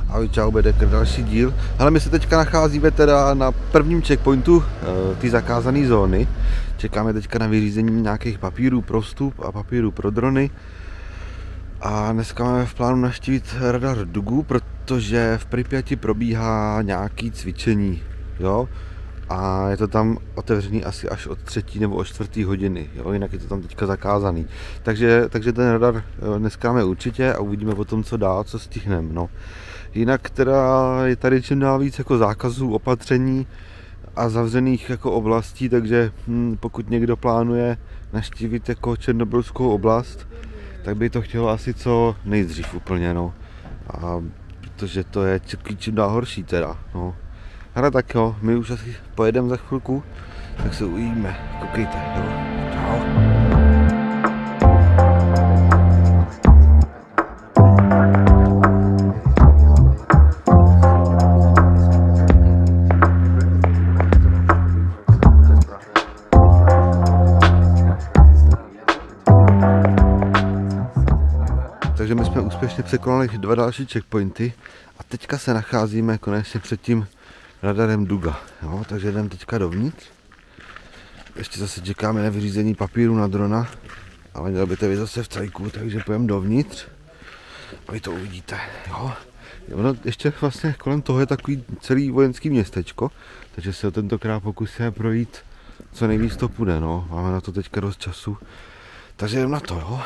Ahoj, čau, Bedekr, další díl. Hele, my se teďka nacházíme teda na prvním checkpointu ty zakázané zóny. Čekáme teďka na vyřízení nějakých papírů pro vstup a papírů pro drony. A dneska máme v plánu navštívit radar Dugu, protože v Pripyati probíhá nějaký cvičení, jo? A je to tam otevřený asi až od 3. nebo od 4. hodiny, jo? Jinak je to tam teďka zakázaný. Takže ten radar dneska máme určitě a uvidíme potom, co dál, co stihneme, no. Jinak teda je tady čím dál víc jako zákazů, opatření a zavřených jako oblastí, takže pokud někdo plánuje navštívit jako Černobylskou oblast, tak by to chtělo asi co nejdřív úplně, no. A protože to je čím dál horší teda, no. Ale tak jo, my už asi pojedeme za chvilku, tak se uvidíme, koukejte, jo. Čau. Takže my jsme úspěšně překonali 2 další checkpointy a teďka se nacházíme konečně před tím radarem Duga, jo? Takže jdeme teďka dovnitř. Ještě zase čekáme na vyřízení papíru na drona, ale měl by to být zase v cajku, takže půjdeme dovnitř a vy to uvidíte, jo? Ono ještě vlastně kolem toho je takový celý vojenský městečko, takže se tentokrát pokusíme projít co nejvíc to půjde, no. Máme na to teďka dost času, takže jdeme na to, jo?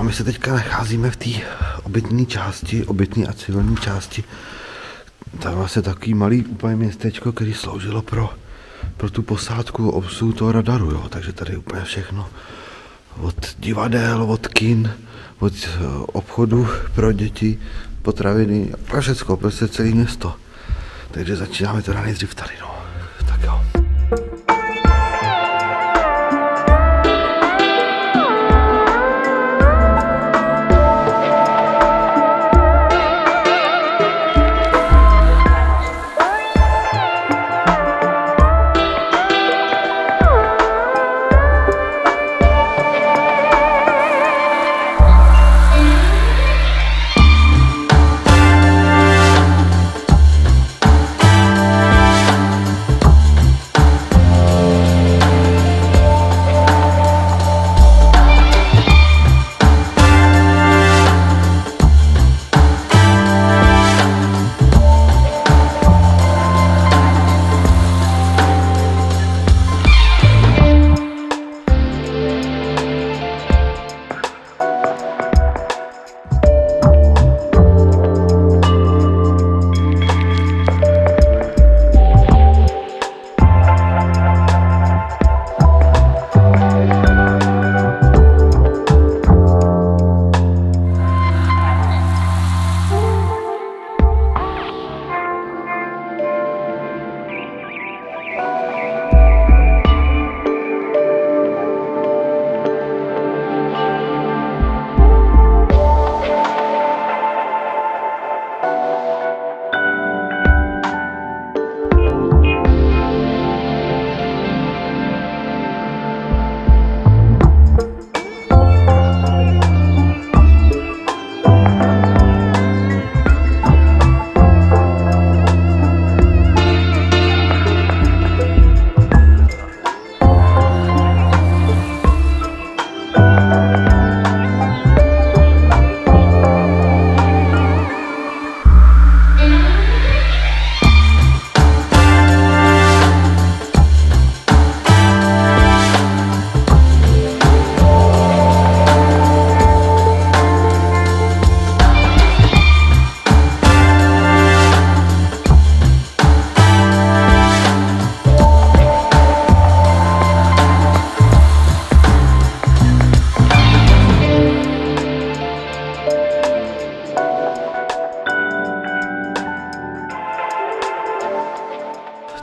My se teďka nacházíme v té obytné části, obytné a civilní části. Tam je vlastně takový malý úplně městečko, který sloužilo pro tu posádku, obsluhu toho radaru, jo. Takže tady je úplně všechno. Od divadel, od kin, od obchodu pro děti, potraviny, a všecko, prostě celé město. Takže začínáme teda nejdřív tady, no. Tak jo.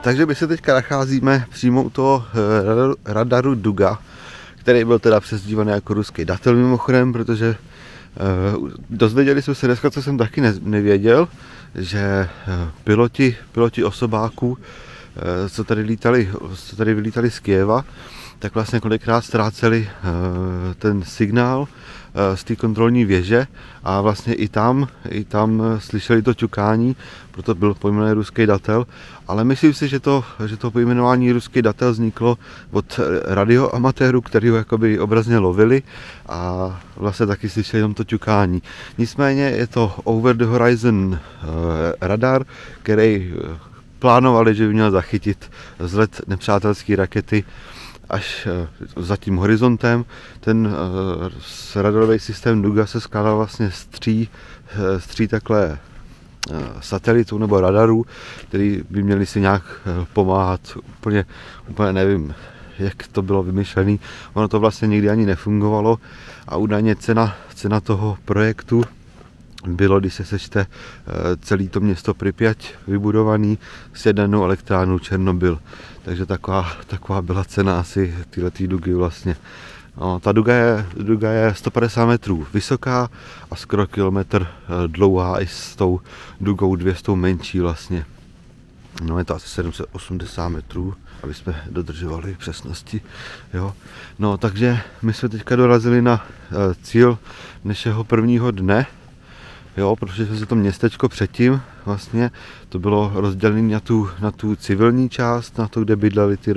Takže my se teďka nacházíme přímo u toho radaru Duga, který byl teda přezdívaný jako ruský datel mimochodem, protože dozvěděli jsme se dneska, co jsem taky nevěděl, že piloti osobáků, co tady vylítali z Kyjeva, tak vlastně kolikrát ztráceli ten signál z té kontrolní věže a vlastně i tam slyšeli to ťukání, proto byl pojmenovaný ruský datel, ale myslím si, že to pojmenování ruský datel vzniklo od radioamatérů, který ho jakoby obrazně lovili a vlastně taky slyšeli jenom to ťukání. Nicméně je to Over the Horizon radar, který plánovali, že by měl zachytit vzlet nepřátelské rakety až za tím horizontem. Ten radarový systém Duga se skládal vlastně z tří takhle satelitů nebo radarů, který by měli si nějak pomáhat. Úplně nevím, jak to bylo vymyšlené. Ono to vlastně nikdy ani nefungovalo a údajně cena toho projektu bylo, když se sečte celé to město Pripyat vybudovaný s jednou elektrárnou Černobyl. Takže taková byla cena asi tyhletý Dugy vlastně. No, ta Duga je 150 metrů vysoká a skoro kilometr dlouhá i s tou Dugou 200 menší vlastně. No je to asi 780 metrů, aby jsme dodržovali přesnosti. Jo. No takže my jsme teďka dorazili na cíl našeho prvního dne. Jo, protože jsme se to městečko předtím, vlastně to bylo rozdělené na tu civilní část, na to, kde bydlely ty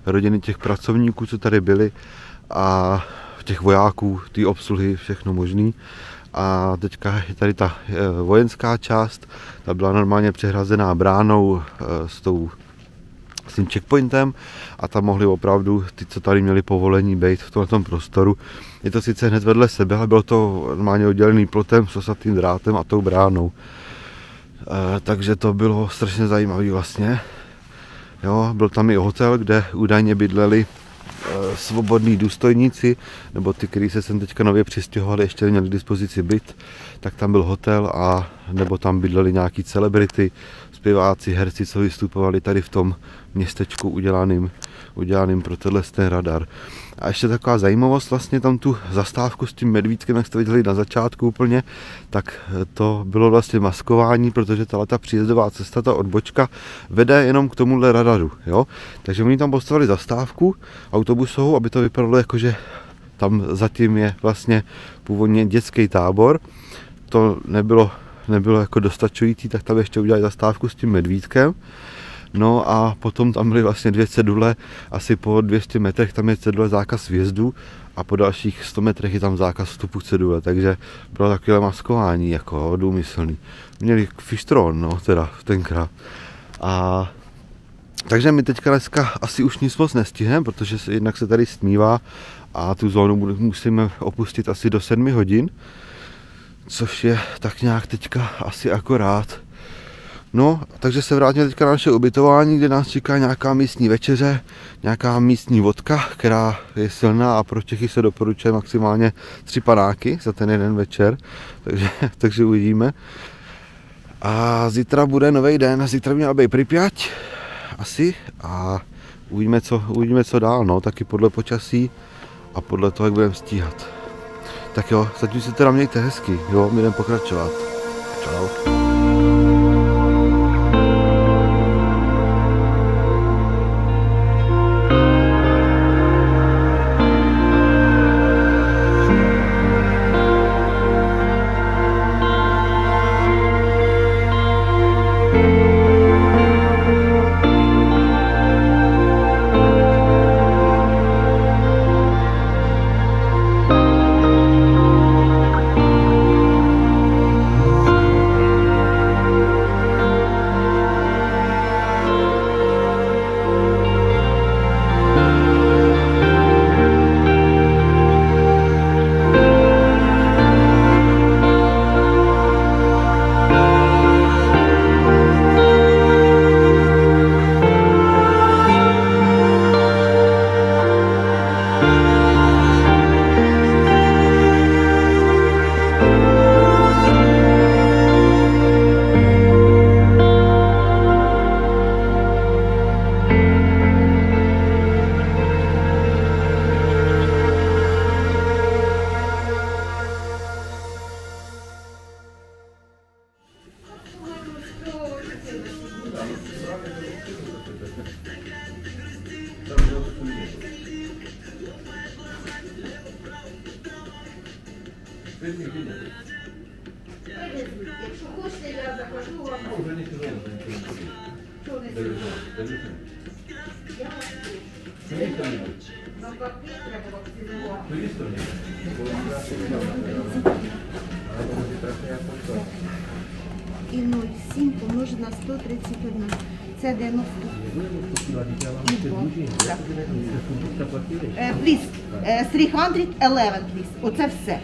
rodiny těch pracovníků, co tady byli a těch vojáků, ty obsluhy, všechno možný. A teďka je tady ta vojenská část, ta byla normálně přehrazená bránou s tím checkpointem a tam mohli opravdu ty, co tady měli povolení, být v tomto prostoru. Je to sice hned vedle sebe, ale bylo to normálně oddělený plotem s osatým drátem a tou bránou. Takže to bylo strašně zajímavé vlastně. Jo, byl tam i hotel, kde údajně bydleli svobodní důstojníci, nebo ty, kteří se sem teďka nově přistěhovali, ještě měli k dispozici byt, tak tam byl hotel a nebo tam bydleli nějaký celebrity, zpěváci, herci, co vystupovali tady v tom městečku udělaným pro ten radar. A ještě taková zajímavost, vlastně tam tu zastávku s tím medvídkem, jak jste viděli na začátku úplně, tak to bylo vlastně maskování, protože ta příjezdová cesta, ta odbočka, vede jenom k tomuhle radaru. Jo? Takže oni tam postavili zastávku autobusovou, aby to vypadalo jako, že tam zatím je vlastně původně dětský tábor. To nebylo jako dostačující, tak tam ještě udělali zastávku s tím medvídkem. No a potom tam byly vlastně 2 cedule, asi po 200 metrech tam je cedule zákaz vjezdu a po dalších 100 metrech je tam zákaz vstupu cedule, takže bylo takové maskování, jako důmyslný. Měli fištron, no, teda tenkrát. A takže my teďka dneska asi už nic moc nestihneme, protože jednak se tady stmívá a tu zónu musíme opustit asi do 7 hodin, což je tak nějak teďka asi akorát. No, takže se vrátíme teďka na naše ubytování, kde nás čeká nějaká místní večeře, nějaká místní vodka, která je silná a pro Čechy se doporučuje maximálně 3 panáky za ten jeden večer, takže uvidíme. A zítra bude nový den, zítra měla být Pripyat asi a uvidíme co dál, no, taky podle počasí a podle toho, jak budeme stíhat. Tak jo, zatím se teda mějte hezky, jo, my jdeme pokračovat. Čau. Якщо хочете, я закажу вам. Що не сезон? Я вас прошу. На папір треба вакцинувати. І 0,7 помножити на 131. Це 90. Please, 311, please. Оце все.